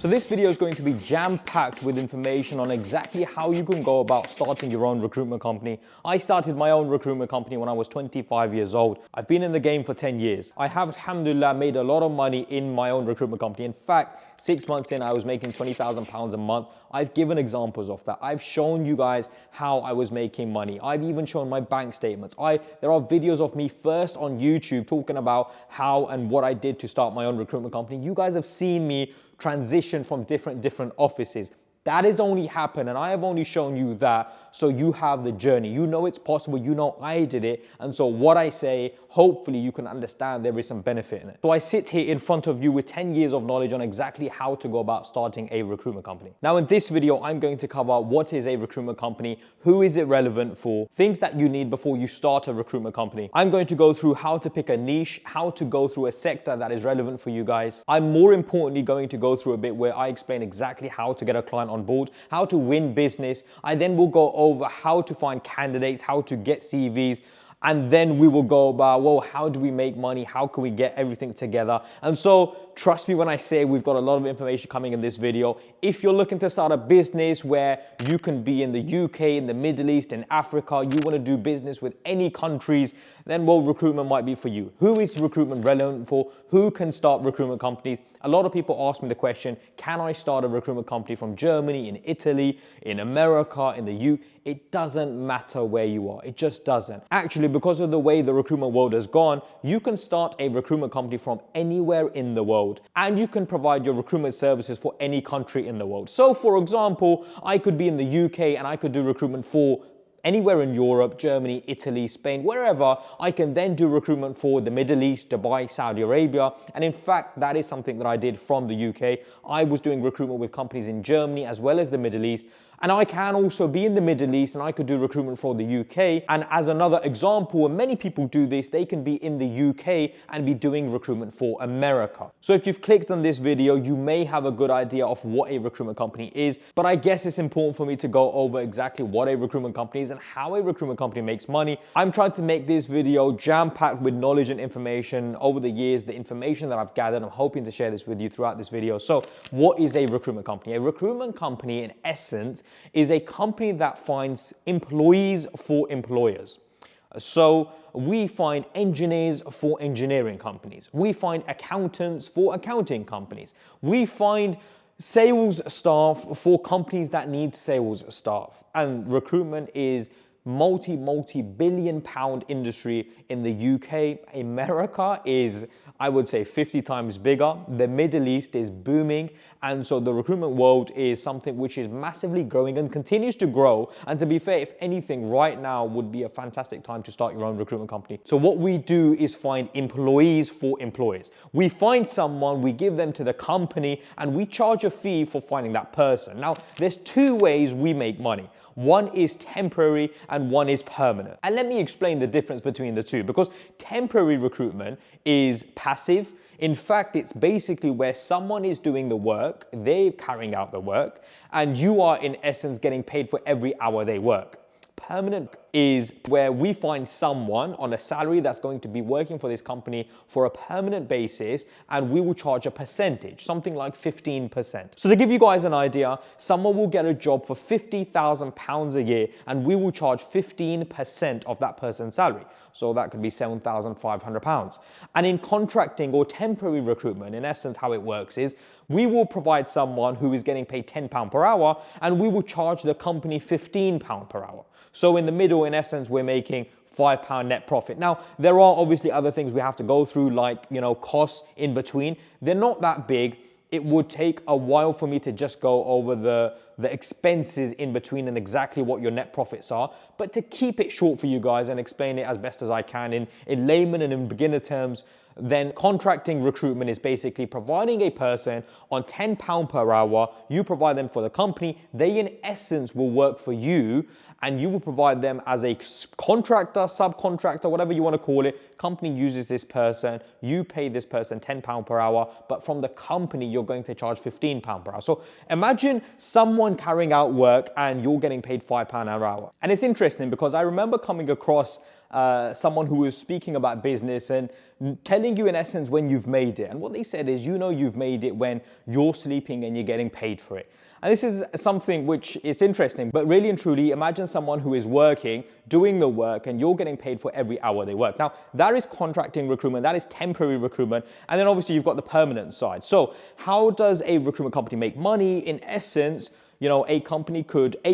So this video is going to be jam-packed with information on exactly how you can go about starting your own recruitment company. I started my own recruitment company when I was 25 years old. I've been in the game for 10 years. I have, alhamdulillah, made a lot of money in my own recruitment company. In fact, 6 months in, I was making £20,000 a month. I've given examples of that. I've shown you guys how I was making money. I've even shown my bank statements. There are videos of me first on YouTube talking about how and what I did to start my own recruitment company. You guys have seen me transition from different offices. That has only happened, and I have only shown you that, so you have the journey. You know it's possible, you know I did it, and so what I say, hopefully you can understand there is some benefit in it. So I sit here in front of you with 10 years of knowledge on exactly how to go about starting a recruitment company. Now in this video, I'm going to cover what is a recruitment company, who is it relevant for, things that you need before you start a recruitment company. I'm going to go through how to pick a niche, how to go through a sector that is relevant for you guys. I'm more importantly going to go through a bit where I explain exactly how to get a client on board, how to win business. I then will go over how to find candidates, how to get CVs, and then we will go about, well, how do we make money? How can we get everything together? And so trust me when I say we've got a lot of information coming in this video. If you're looking to start a business where you can be in the UK, in the Middle East, in Africa, you want to do business with any countries, then well, recruitment might be for you. Who is recruitment relevant for? Who can start recruitment companies? A lot of people ask me the question, can I start a recruitment company from Germany, in Italy, in America, in the UK? It doesn't matter where you are. It just doesn't. Actually, because of the way the recruitment world has gone, you can start a recruitment company from anywhere in the world, and you can provide your recruitment services for any country in the world. So for example, I could be in the UK and I could do recruitment for anywhere in Europe, Germany, Italy, Spain, wherever. I can then do recruitment for the Middle East, Dubai, Saudi Arabia. And in fact, that is something that I did from the UK. I was doing recruitment with companies in Germany as well as the Middle East. And I can also be in the Middle East and I could do recruitment for the UK. And as another example, and many people do this, they can be in the UK and be doing recruitment for America. So if you've clicked on this video, you may have a good idea of what a recruitment company is, but I guess it's important for me to go over exactly what a recruitment company is and how a recruitment company makes money. I'm trying to make this video jam-packed with knowledge and information over the years, the information that I've gathered. I'm hoping to share this with you throughout this video. So what is a recruitment company? A recruitment company, in essence, is a company that finds employees for employers. So we find engineers for engineering companies. We find accountants for accounting companies. We find sales staff for companies that need sales staff. And recruitment is multi-billion pound industry in the UK. America is, I would say, 50 times bigger. The Middle East is booming. And so the recruitment world is something which is massively growing and continues to grow. And to be fair, if anything, right now would be a fantastic time to start your own recruitment company. So what we do is find employees for employers. We find someone, we give them to the company, and we charge a fee for finding that person. Now, there's two ways we make money. One is temporary and one is permanent. And let me explain the difference between the two, because temporary recruitment is passive. In fact, it's basically where someone is doing the work, they're carrying out the work, and you are in essence getting paid for every hour they work. Permanent is where we find someone on a salary that's going to be working for this company for a permanent basis, and we will charge a percentage, something like 15%. So to give you guys an idea, someone will get a job for £50,000 a year, and we will charge 15% of that person's salary. So that could be £7,500. And in contracting or temporary recruitment, in essence, how it works is we will provide someone who is getting paid £10 per hour, and we will charge the company £15 per hour. So in the middle, in essence, we're making £5 net profit. Now, there are obviously other things we have to go through, like, costs in between. They're not that big. It would take a while for me to just go over the expenses in between and exactly what your net profits are. But to keep it short for you guys and explain it as best as I can in layman and in beginner terms, then contracting recruitment is basically providing a person on £10 per hour. You provide them for the company. They, in essence, will work for you, and you will provide them as a contractor, subcontractor, whatever you want to call it. Company uses this person. You pay this person £10 per hour, but from the company, you're going to charge £15 per hour. So imagine someone carrying out work and you're getting paid £5 an hour. And it's interesting because I remember coming across someone who was speaking about business and telling you in essence when you've made it. And what they said is, you know you've made it when you're sleeping and you're getting paid for it. And this is something which is interesting, but really and truly, imagine someone who is working, doing the work, and you're getting paid for every hour they work. Now, that is contracting recruitment, that is temporary recruitment, and then obviously you've got the permanent side. So how does a recruitment company make money? In essence, you know, a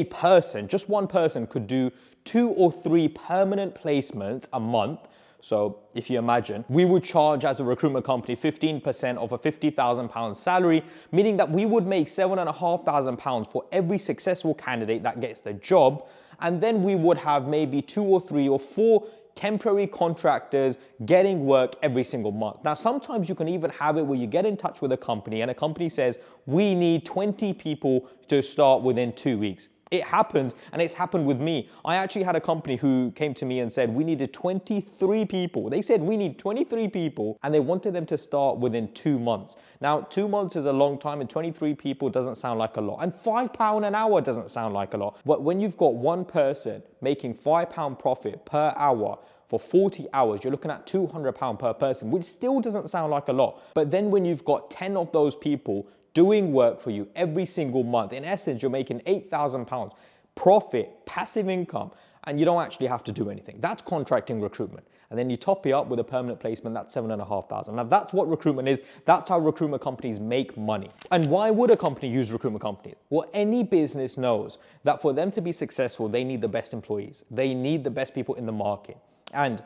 person, just one person could do 2 or 3 permanent placements a month. So if you imagine, we would charge as a recruitment company 15% of a £50,000 salary, meaning that we would make £7,500 for every successful candidate that gets the job. And then we would have maybe 2 or 3 or 4 temporary contractors getting work every single month. Now, sometimes you can even have it where you get in touch with a company and a company says, we need 20 people to start within 2 weeks. It happens, and it's happened with me. I actually had a company who came to me and said we needed 23 people. They said we need 23 people, and they wanted them to start within 2 months. Now, 2 months is a long time, and 23 people doesn't sound like a lot. And £5 an hour doesn't sound like a lot. But when you've got one person making £5 profit per hour for 40 hours, you're looking at £200 per person, which still doesn't sound like a lot. But then when you've got 10 of those people doing work for you every single month, in essence, you're making £8,000 profit, passive income, and you don't actually have to do anything. That's contracting recruitment. And then you top it up with a permanent placement, that's £7,500. Now that's what recruitment is. That's how recruitment companies make money. And why would a company use recruitment companies? Well, any business knows that for them to be successful, they need the best employees. They need the best people in the market. And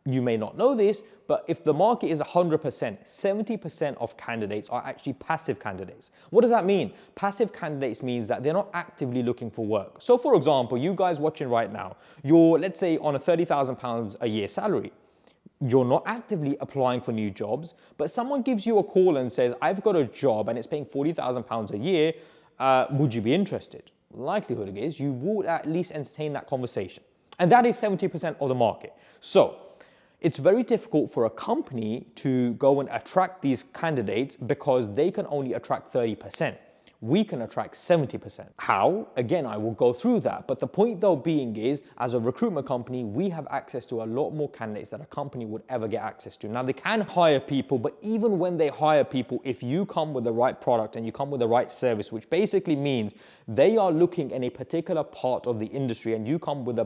you may not know this, but if the market is 100%, 70% of candidates are actually passive candidates. What does that mean? Passive candidates means that they're not actively looking for work. So for example, you guys watching right now, you're, let's say, on a £30,000 a year salary. You're not actively applying for new jobs, but someone gives you a call and says, I've got a job and it's paying £40,000 a year. Would you be interested? Likelihood is you would at least entertain that conversation. And that is 70% of the market. So it's very difficult for a company to go and attract these candidates because they can only attract 30%. We can attract 70%. How? Again, I will go through that. But the point though being is, as a recruitment company, we have access to a lot more candidates than a company would ever get access to. Now, they can hire people, but even when they hire people, if you come with the right product and you come with the right service, which basically means they are looking in a particular part of the industry and you come with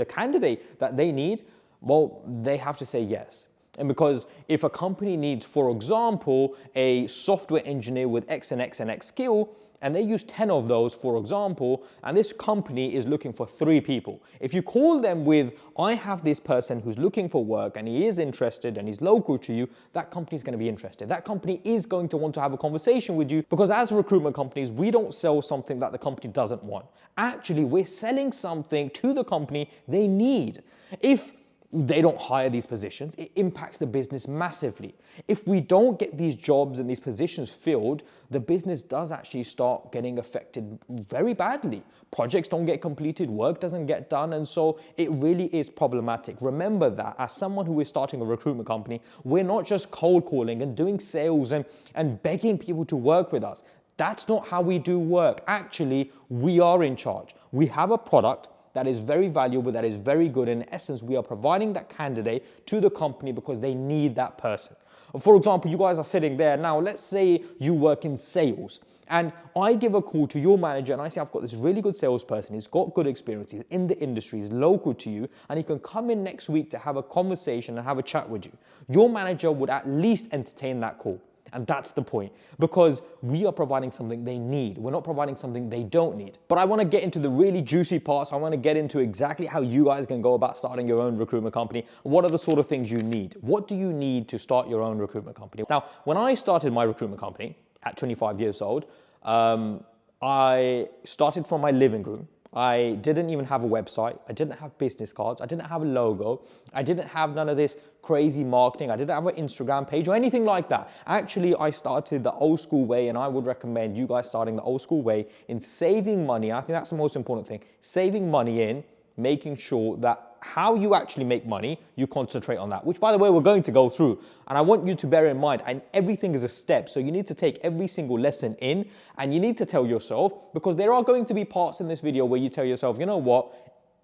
a candidate that they need, well, they have to say yes. And because if a company needs, for example, a software engineer with X and X and X skill, and they use 10 of those, for example, and this company is looking for 3 people. If you call them with, I have this person who's looking for work and he is interested and he's local to you, that company is going to be interested. That company is going to want to have a conversation with you because as recruitment companies, we don't sell something that the company doesn't want. Actually, we're selling something to the company they need. If they don't hire these positions, it impacts the business massively. If we don't get these jobs and these positions filled, the business does actually start getting affected very badly. Projects don't get completed, work doesn't get done, and so it really is problematic. Remember that as someone who is starting a recruitment company, we're not just cold calling and doing sales and begging people to work with us. That's not how we do work. Actually, we are in charge. We have a product that is very valuable, that is very good. In essence, we are providing that candidate to the company because they need that person. For example, you guys are sitting there now, let's say you work in sales and I give a call to your manager and I say, I've got this really good salesperson, he's got good experience, he's in the industry, he's local to you, and he can come in next week to have a conversation and have a chat with you. Your manager would at least entertain that call. And that's the point, because we are providing something they need. We're not providing something they don't need. But I want to get into the really juicy parts. I want to get into exactly how you guys can go about starting your own recruitment company. What are the sort of things you need? What do you need to start your own recruitment company? Now, when I started my recruitment company at 25 years old, I started from my living room. I didn't even have a website. I didn't have business cards. I didn't have a logo. I didn't have none of this crazy marketing. I didn't have an Instagram page or anything like that. Actually, I started the old school way, and I would recommend you guys starting the old school way in saving money. I think that's the most important thing. Saving money in, making sure that how you actually make money, you concentrate on that, which by the way, we're going to go through. And I want you to bear in mind, and everything is a step. So you need to take every single lesson in, and you need to tell yourself, because there are going to be parts in this video where you tell yourself, you know what,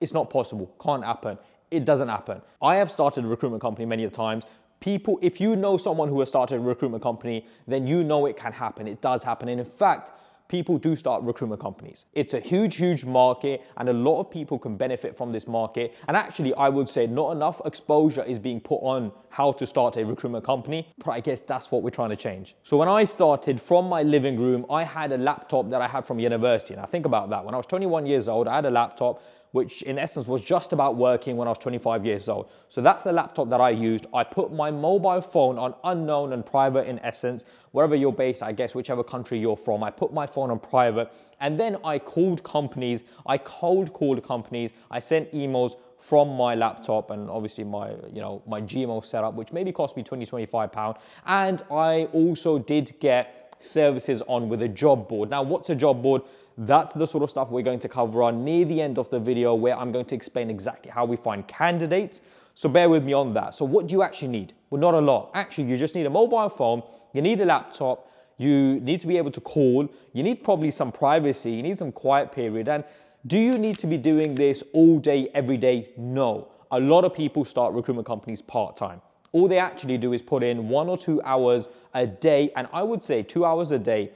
it's not possible, can't happen. It doesn't happen. I have started a recruitment company many times. People, if you know someone who has started a recruitment company, then you know it can happen. It does happen. And in fact, people do start recruitment companies. It's a huge, huge market, and a lot of people can benefit from this market. And actually, I would say not enough exposure is being put on how to start a recruitment company, but I guess that's what we're trying to change. So when I started from my living room, I had a laptop that I had from university. Now think about that. When I was 21 years old, I had a laptop which in essence was just about working when I was 25 years old. So that's the laptop that I used. I put my mobile phone on unknown and private in essence, wherever you're based, I guess, whichever country you're from. I put my phone on private, and then I called companies. I cold called companies. I sent emails from my laptop and obviously my Gmail setup, which maybe cost me 20, 25 pounds. And I also did get services on with a job board. Now, what's a job board? That's the sort of stuff we're going to cover on near the end of the video, where I'm going to explain exactly how we find candidates. So bear with me on that. So what do you actually need? Well, not a lot. Actually, you just need a mobile phone. You need a laptop. You need to be able to call. You need probably some privacy. You need some quiet period. And do you need to be doing this all day, every day? No. A lot of people start recruitment companies part-time. All they actually do is put in 1 or 2 hours a day. And I would say 2 hours a day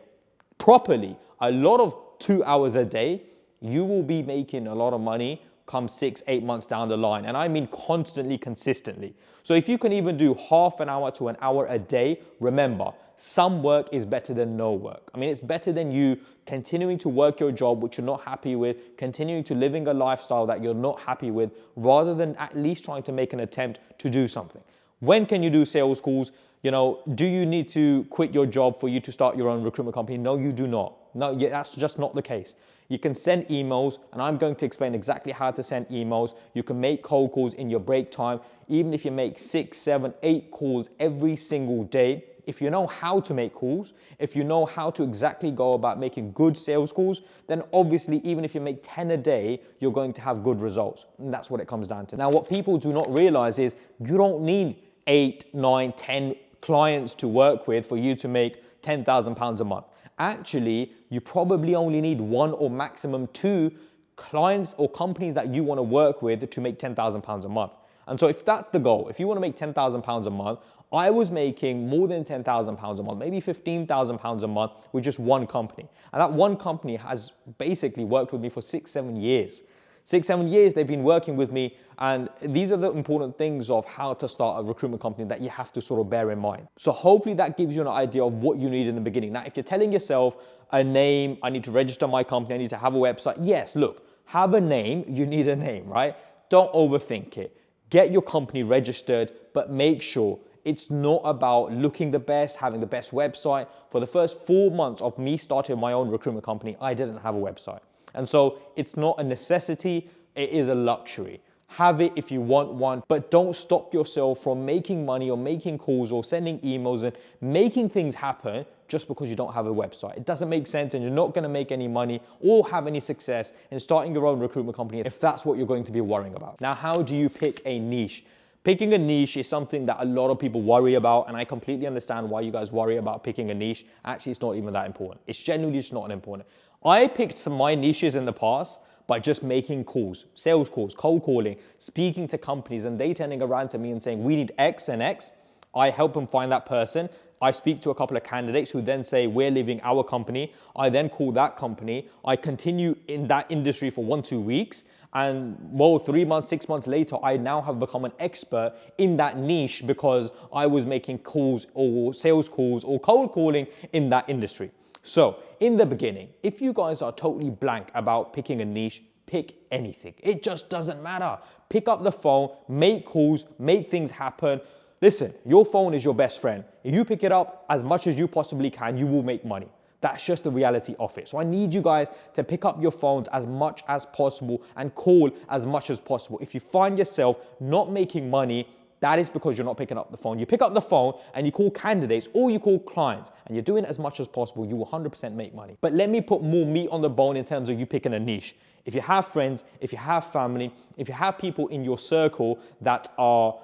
properly. A lot of 2 hours a day, you will be making a lot of money come 6, 8 months down the line. And I mean constantly, consistently. So if you can even do half an hour to an hour a day, remember, some work is better than no work. I mean, it's better than you continuing to work your job, which you're not happy with, continuing to living a lifestyle that you're not happy with, rather than at least trying to make an attempt to do something. When can you do sales calls? You know, do you need to quit your job for you to start your own recruitment company? No, you do not. No, that's just not the case. You can send emails, and I'm going to explain exactly how to send emails. You can make cold calls in your break time. Even if you make 6, 7, 8 calls every single day, if you know how to make calls, if you know how to exactly go about making good sales calls, then obviously, even if you make 10 a day, you're going to have good results. And that's what it comes down to. Now, what people do not realize is you don't need 8, 9, 10 clients to work with for you to make £10,000 a month. Actually, you probably only need 1 or maximum 2 clients or companies that you want to work with to make £10,000 a month. And so if that's the goal, if you want to make £10,000 a month, I was making more than £10,000 a month, maybe £15,000 a month with just one company. And that one company has basically worked with me for 6, 7 years. 6, 7 years they've been working with me, and these are the important things of how to start a recruitment company that you have to sort of bear in mind. So hopefully that gives you an idea of what you need in the beginning. Now, if you're telling yourself a name, I need to register my company, I need to have a website. Yes, look, have a name, you need a name, right? Don't overthink it. Get your company registered, but make sure it's not about looking the best, having the best website. For the first 4 months of me starting my own recruitment company, I didn't have a website. And so it's not a necessity, it is a luxury. Have it if you want one, but don't stop yourself from making money or making calls or sending emails and making things happen just because you don't have a website. It doesn't make sense, and you're not going to make any money or have any success in starting your own recruitment company if that's what you're going to be worrying about. Now, how do you pick a niche? Picking a niche is something that a lot of people worry about, and I completely understand why you guys worry about picking a niche. Actually, it's not even that important. It's genuinely just not important. I picked some of my niches in the past by just making calls, sales calls, cold calling, speaking to companies, and they turning around to me and saying, we need X and X. I help them find that person. I speak to a couple of candidates who then say, we're leaving our company. I then call that company. I continue in that industry for 1-2 weeks. And well, 3 months, 6 months later, I now have become an expert in that niche because I was making calls or sales calls or cold calling in that industry. So in the beginning, if you guys are totally blank about picking a niche, pick anything. It just doesn't matter. Pick up the phone, make calls, make things happen. Listen, your phone is your best friend. If you pick it up as much as you possibly can, you will make money. That's just the reality of it. So I need you guys to pick up your phones as much as possible and call as much as possible. If you find yourself not making money, that is because you're not picking up the phone. You pick up the phone and you call candidates or you call clients, and you're doing it as much as possible, you will 100% make money. But let me put more meat on the bone in terms of you picking a niche. If you have friends, if you have family, if you have people in your circle that are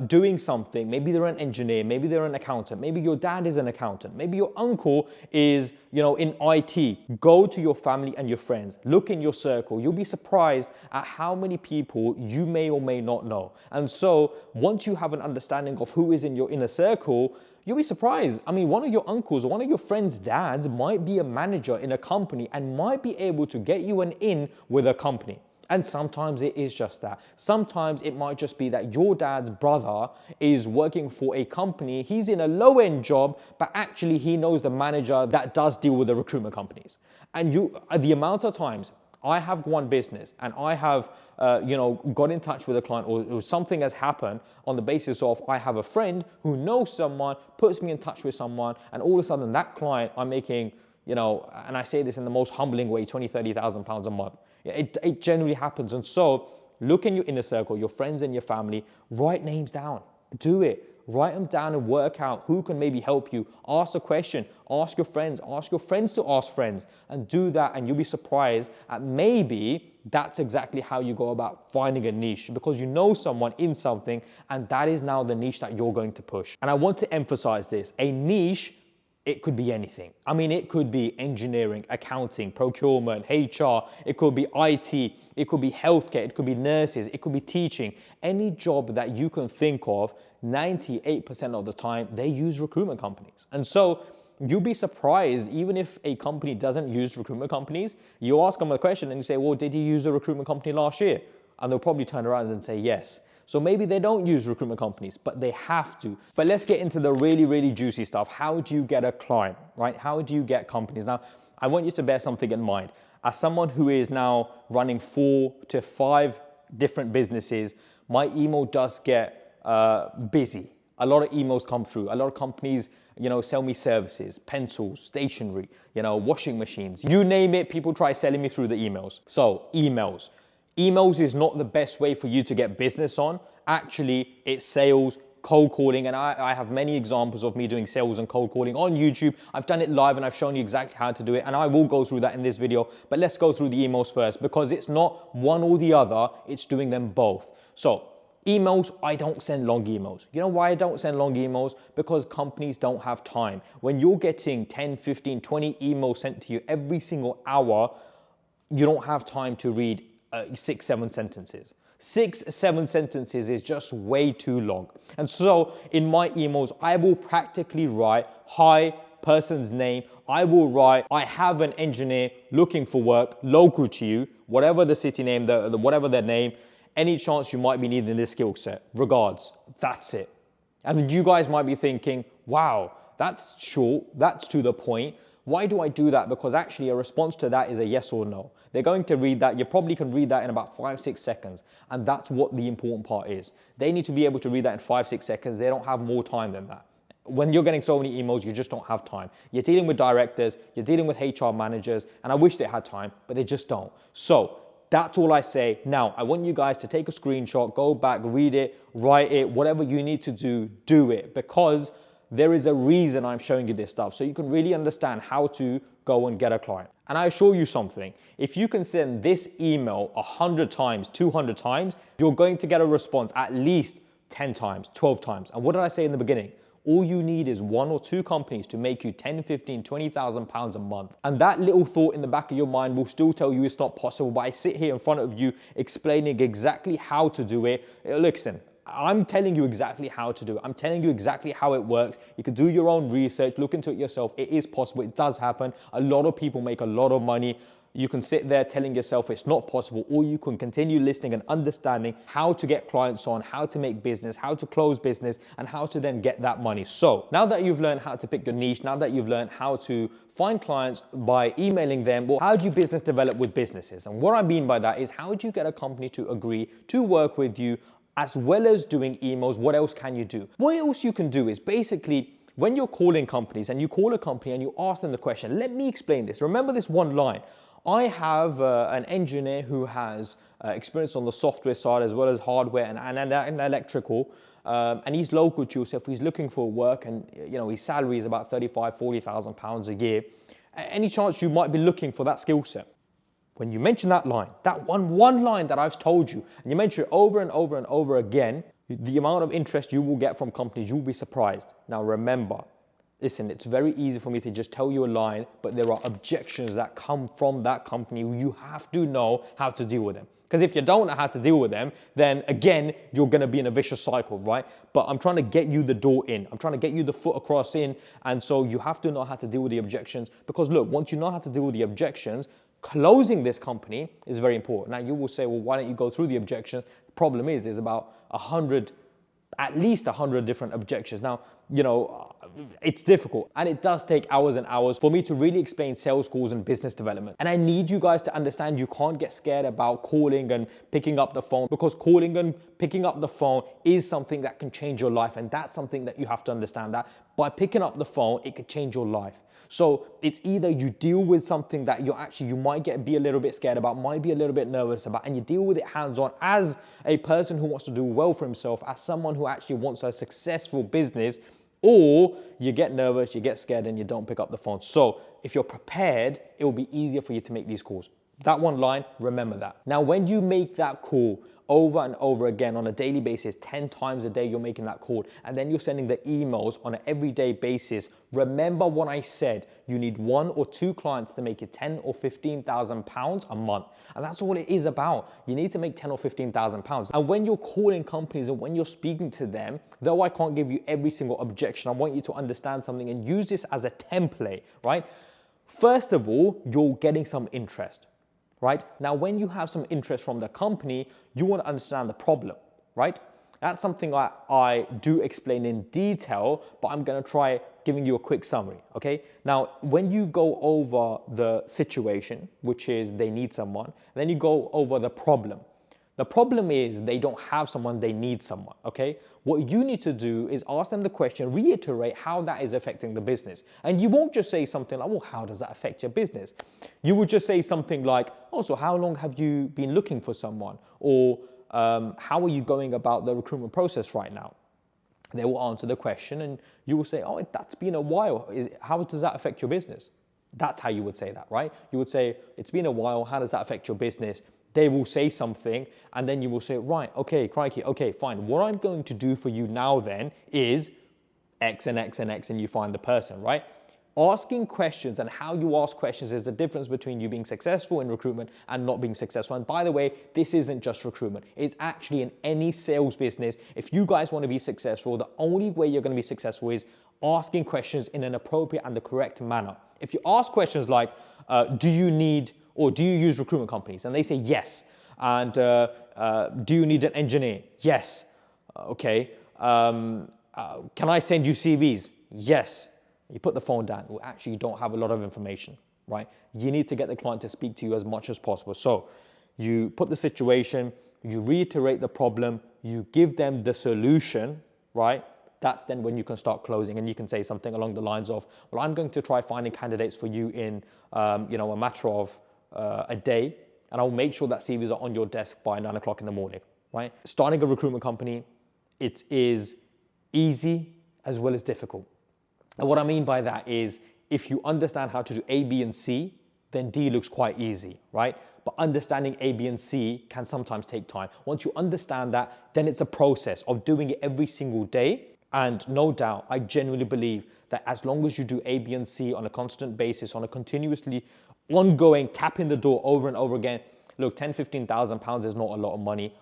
doing something. Maybe they're an engineer, maybe they're an accountant, maybe your dad is an accountant, maybe your uncle is, in IT. Go to your family and your friends. Look in your circle. You'll be surprised at how many people you may or may not know. And so once you have an understanding of who is in your inner circle, you'll be surprised. I mean, one of your uncles or one of your friends' dads might be a manager in a company and might be able to get you an in with a company. And sometimes it is just that. Sometimes it might just be that your dad's brother is working for a company. He's in a low-end job, but actually he knows the manager that does deal with the recruitment companies. And the amount of times I have one business and I have, got in touch with a client or something has happened on the basis of I have a friend who knows someone, puts me in touch with someone, and all of a sudden that client I'm making, and I say this in the most humbling way, 20, 30,000 pounds a month. It generally happens. And so look in your inner circle, your friends and your family, write names down, do it. Write them down and work out who can maybe help you. Ask a question, ask your friends to ask friends, and do that, and you'll be surprised at maybe that's exactly how you go about finding a niche, because you know someone in something, and that is now the niche that you're going to push. And I want to emphasize this, a niche, it could be anything. I mean, it could be engineering, accounting, procurement, HR, it could be IT, it could be healthcare, it could be nurses, it could be teaching. Any job that you can think of, 98% of the time, they use recruitment companies. And so you'll be surprised, even if a company doesn't use recruitment companies, you ask them a question and you say, well, did you use a recruitment company last year? And they'll probably turn around and say yes. So maybe they don't use recruitment companies, but they have to. But let's get into the really, really juicy stuff. How do you get a client, right? How do you get companies? Now, I want you to bear something in mind. As someone who is now running 4 to 5 different businesses, my email does get busy. A lot of emails come through. A lot of companies, sell me services, pencils, stationery, washing machines. You name it, people try selling me through the emails. So emails. Emails is not the best way for you to get business on. Actually, it's sales, cold calling, and I have many examples of me doing sales and cold calling on YouTube. I've done it live and I've shown you exactly how to do it, and I will go through that in this video. But let's go through the emails first, because it's not one or the other, it's doing them both. So emails, I don't send long emails. You know why I don't send long emails? Because companies don't have time. When you're getting 10, 15, 20 emails sent to you every single hour, you don't have time to read 6, 7 sentences. 6, 7 sentences is just way too long. And so in my emails, I will practically write, hi, person's name. I will write, I have an engineer looking for work local to you, whatever the city name, whatever their name, any chance you might be needing this skill set. Regards. That's it. And you guys might be thinking, wow, that's short, that's to the point. Why do I do that? Because actually a response to that is a yes or no. They're going to read that. You probably can read that in about 5, 6 seconds. And that's what the important part is. They need to be able to read that in 5, 6 seconds. They don't have more time than that. When you're getting so many emails, you just don't have time. You're dealing with directors, you're dealing with HR managers, and I wish they had time, but they just don't. So that's all I say. Now, I want you guys to take a screenshot, go back, read it, write it, whatever you need to do, do it, because there is a reason I'm showing you this stuff, so you can really understand how to go and get a client. And I assure you something, if you can send this email 100 times, 200 times, you're going to get a response at least 10 times, 12 times. And what did I say in the beginning? All you need is 1 or 2 companies to make you 10, 15, 20,000 pounds a month. And that little thought in the back of your mind will still tell you it's not possible, but I sit here in front of you explaining exactly how to do it. Listen, I'm telling you exactly how to do it. I'm telling you exactly how it works. You can do your own research, look into it yourself. It is possible, it does happen. A lot of people make a lot of money. You can sit there telling yourself it's not possible, or you can continue listening and understanding how to get clients on, how to make business, how to close business, and how to then get that money. So now that you've learned how to pick your niche, now that you've learned how to find clients by emailing them, well, how do you business develop with businesses? And what I mean by that is, how do you get a company to agree to work with you? As well as doing emails, what else can you do? What else you can do is basically, when you're calling companies and you call a company and you ask them the question, let me explain this. Remember this one line. I have an engineer who has experience on the software side as well as hardware and electrical, and he's local to you. So if he's looking for work and his salary is about 35, 40,000 pounds a year, any chance you might be looking for that skill set? When you mention that line, that one line that I've told you, and you mention it over and over and over again, The amount of interest you will get from companies, you'll be surprised. Now remember, listen, it's very easy for me to just tell you a line, but there are objections that come from that company. You have to know how to deal with them. Because if you don't know how to deal with them, then again, you're going to be in a vicious cycle, right? But I'm trying to get you the door in. I'm trying to get you the foot across in. And so you have to know how to deal with the objections. Because look, once you know how to deal with the objections, closing this company is very important. Now you will say, well, why don't you go through the objections? The problem is there's about at least 100 different objections. Now, it's difficult and it does take hours and hours for me to really explain sales calls and business development. And I need you guys to understand you can't get scared about calling and picking up the phone, because calling and picking up the phone is something that can change your life. And that's something that you have to understand, that by picking up the phone, it could change your life. So it's either you deal with something that you might be a little bit scared about, might be a little bit nervous about, and you deal with it hands-on as a person who wants to do well for himself, as someone who actually wants a successful business, or you get nervous, you get scared, and you don't pick up the phone. So if you're prepared, it will be easier for you to make these calls. That one line, remember that. Now, when you make that call over and over again on a daily basis, 10 times a day you're making that call, and then you're sending the emails on an everyday basis, remember what I said, you need 1 or 2 clients to make you 10 or 15,000 pounds a month. And that's all it is about. You need to make 10 or 15,000 pounds. And when you're calling companies and when you're speaking to them, though I can't give you every single objection, I want you to understand something and use this as a template, right? First of all, you're getting some interest. Right? Now, when you have some interest from the company, you want to understand the problem, right? That's something I do explain in detail, but I'm going to try giving you a quick summary, okay? Now, when you go over the situation, which is they need someone, then you go over the problem. The problem is they don't have someone, they need someone, okay? What you need to do is ask them the question, reiterate how that is affecting the business. And you won't just say something like, well, how does that affect your business? You would just say something like, oh, so how long have you been looking for someone? Or how are you going about the recruitment process right now? They will answer the question and you will say, oh, that's been a while. How does that affect your business? That's how you would say that, right? You would say, it's been a while, how does that affect your business? They will say something and then you will say, right, okay, crikey, okay, fine. What I'm going to do for you now then is X and X and X, and you find the person, right? Asking questions and how you ask questions is the difference between you being successful in recruitment and not being successful. And by the way, this isn't just recruitment. It's actually in any sales business. If you guys want to be successful, the only way you're going to be successful is asking questions in an appropriate and the correct manner. If you ask questions like, do you need or do you use recruitment companies? And they say yes. And do you need an engineer? Yes. Okay. Can I send you CVs? Yes. You put the phone down. Well, actually, you don't have a lot of information, right? You need to get the client to speak to you as much as possible. So you put the situation, you reiterate the problem, you give them the solution, right? That's then when you can start closing, and you can say something along the lines of, well, I'm going to try finding candidates for you in, a matter of a day, and I'll make sure that CVs are on your desk by 9 o'clock in the morning, right? Starting a recruitment company, it is easy as well as difficult. And what I mean by that is, if you understand how to do A, B, and C, then D looks quite easy, right? But understanding A, B, and C can sometimes take time. Once you understand that, then it's a process of doing it every single day. And no doubt, I genuinely believe that as long as you do A, B, and C on a constant basis, on a continuously ongoing, tapping the door over and over again, look, 10, 15,000 pounds is not a lot of money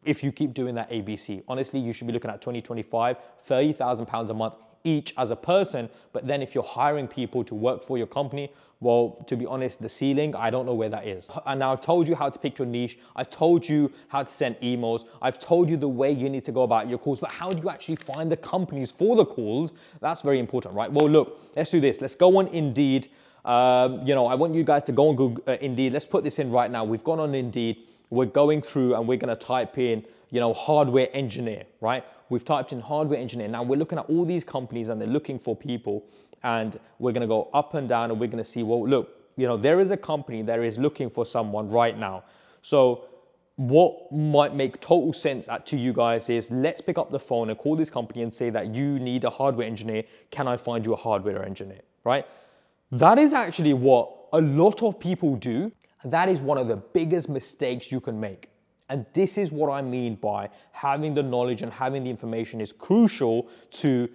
if you keep doing that ABC. Honestly, you should be looking at 20, 25, 30,000 pounds a month each as a person. But then if you're hiring people to work for your company, well, to be honest, the ceiling, I don't know where that is. And now I've told you how to pick your niche. I've told you how to send emails. I've told you the way you need to go about your calls, but how do you actually find the companies for the calls? That's very important, right? Well, look, let's do this. Let's go on Indeed. I want you guys to go on Google, Indeed. Let's put this in right now. We've gone on Indeed. We're going through and we're going to type in, hardware engineer, right? We've typed in hardware engineer. Now we're looking at all these companies and they're looking for people, and we're going to go up and down and we're going to see, well, look, there is a company that is looking for someone right now. So what might make total sense to you guys is, let's pick up the phone and call this company and say that you need a hardware engineer. Can I find you a hardware engineer, right? That is actually what a lot of people do. And that is one of the biggest mistakes you can make. And this is what I mean by having the knowledge and having the information is crucial to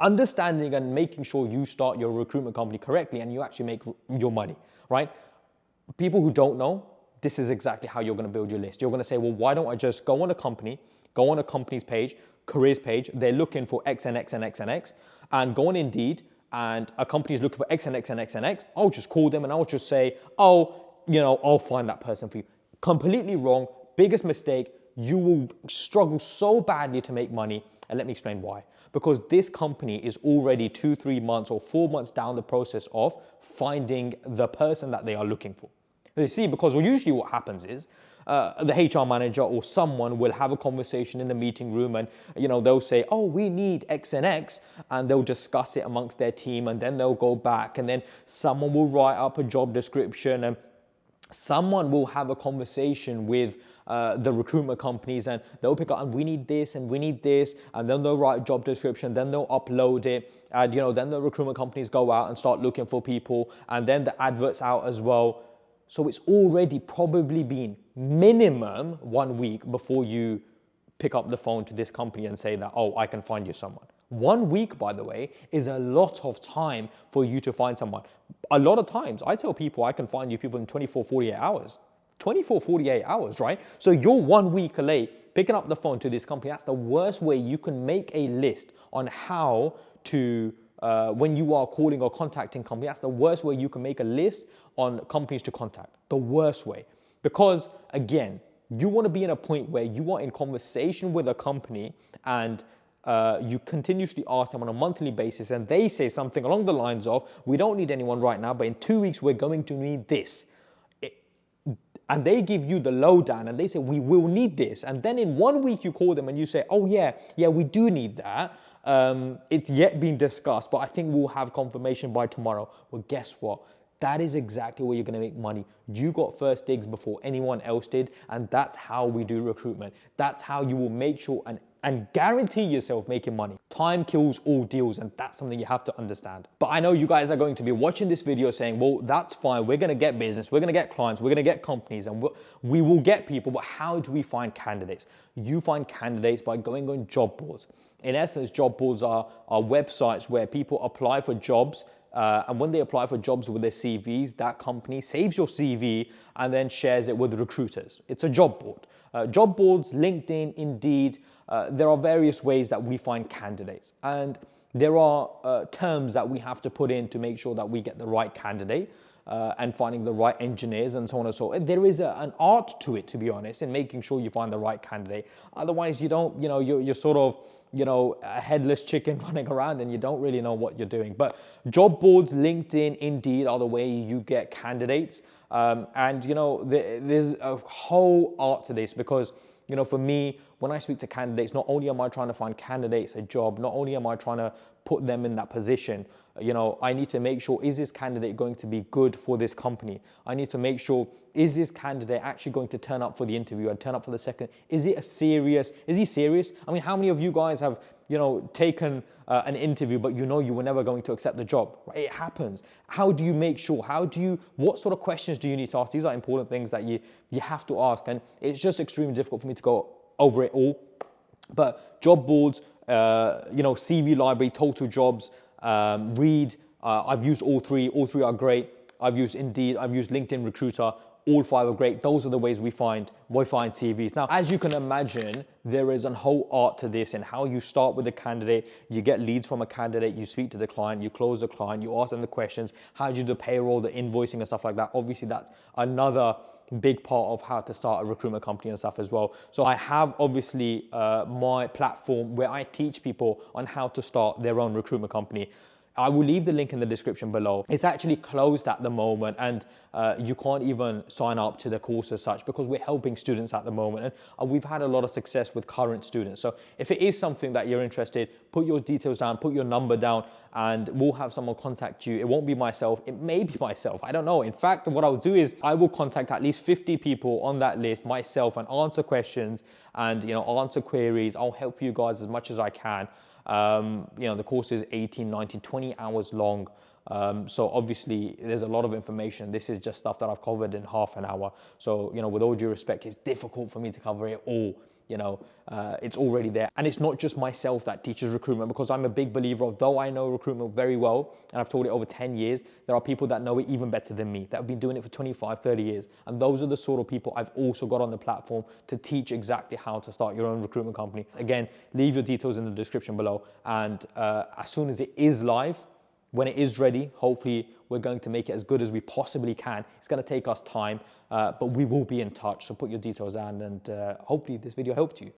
understanding and making sure you start your recruitment company correctly and you actually make your money, right? People who don't know, this is exactly how you're going to build your list. You're going to say, well, why don't I just go on a company's page, careers page, they're looking for X and X and X and X, and go on Indeed, and a company is looking for X and X and X and X, I'll just call them and I'll just say, oh, I'll find that person for you. Completely wrong. Biggest mistake. You will struggle so badly to make money. And let me explain why. Because this company is already 2, 3 months or 4 months down the process of finding the person that they are looking for. You see, because usually what happens is the HR manager or someone will have a conversation in the meeting room and they'll say, oh, we need X and X, and they'll discuss it amongst their team, and then they'll go back and then someone will write up a job description, and someone will have a conversation with the recruitment companies, and they'll pick up, and we need this and we need this, and then they'll write a job description, then they'll upload it, and then the recruitment companies go out and start looking for people, and then the adverts out as well. So it's already probably been minimum 1 week before you pick up the phone to this company and say that, oh, I can find you someone. 1 week, by the way, is a lot of time for you to find someone. A lot of times, I tell people I can find you people in 24, 48 hours. 24, 48 hours, right? So you're 1 week late picking up the phone to this company. That's the worst way you can make a list on how to, when you are calling or contacting companies, that's the worst way you can make a list on companies to contact. The worst way. Because, again, you want to be in a point where you are in conversation with a company and you continuously ask them on a monthly basis, and they say something along the lines of, we don't need anyone right now, but in 2 weeks, we're going to need this. And they give you the lowdown and they say, we will need this. And then in 1 week, you call them and you say, oh yeah, we do need that. It's yet been discussed, but I think we'll have confirmation by tomorrow. Well, guess what? That is exactly where you're going to make money. You got first digs before anyone else did, and that's how we do recruitment. That's how you will make sure and guarantee yourself making money. Time kills all deals, and that's something you have to understand. But I know you guys are going to be watching this video saying, well, that's fine. We're going to get business. We're going to get clients. We're going to get companies, and we will get people. But how do we find candidates? You find candidates by going on job boards. In essence, job boards are websites where people apply for jobs. And when they apply for jobs with their CVs, that company saves your CV and then shares it with recruiters. It's a job board. Job boards, LinkedIn, Indeed, there are various ways that we find candidates. And there are terms that we have to put in to make sure that we get the right candidate and finding the right engineers and so on and so on. There is an art to it, to be honest, in making sure you find the right candidate. Otherwise, you don't, you're sort of, a headless chicken running around and you don't really know what you're doing. But job boards, LinkedIn, Indeed are the way you get candidates. And there's a whole art to this because, for me, when I speak to candidates, not only am I trying to find candidates a job, not only am I trying to put them in that position, I need to make sure, is this candidate going to be good for this company? I need to make sure, is this candidate actually going to turn up for the interview and turn up for the second? Is he serious? I mean, how many of you guys have, taken an interview, but you were never going to accept the job? Right? It happens. How do you make sure? What sort of questions do you need to ask? These are important things that you have to ask. And it's just extremely difficult for me to go over it all. But job boards, CV library, total jobs, Read, I've used all three. All three are great. I've used Indeed, I've used LinkedIn Recruiter. All 5 are great. Those are the ways we find CVs. Now, as you can imagine, there is a whole art to this in how you start with a candidate. You get leads from a candidate, you speak to the client, you close the client, you ask them the questions. How do you do the payroll, the invoicing and stuff like that? Obviously, that's another big part of how to start a recruitment company and stuff as well. So I have obviously my platform where I teach people on how to start their own recruitment company. I will leave the link in the description below. It's actually closed at the moment and you can't even sign up to the course as such because we're helping students at the moment and we've had a lot of success with current students. So if it is something that you're interested, put your details down, put your number down and we'll have someone contact you. It won't be myself, it may be myself, I don't know. In fact, what I'll do is I will contact at least 50 people on that list myself and answer questions and answer queries. I'll help you guys as much as I can. The course is 18, 19, 20 hours long. So obviously there's a lot of information. This is just stuff that I've covered in half an hour. So, with all due respect, it's difficult for me to cover it all. It's already there. And it's not just myself that teaches recruitment, because I'm a big believer of, though I know recruitment very well, and I've taught it over 10 years, there are people that know it even better than me, that have been doing it for 25, 30 years. And those are the sort of people I've also got on the platform to teach exactly how to start your own recruitment company. Again, leave your details in the description below. And as soon as it is live, when it is ready, hopefully we're going to make it as good as we possibly can. It's going to take us time, but we will be in touch. So put your details down, and hopefully this video helped you.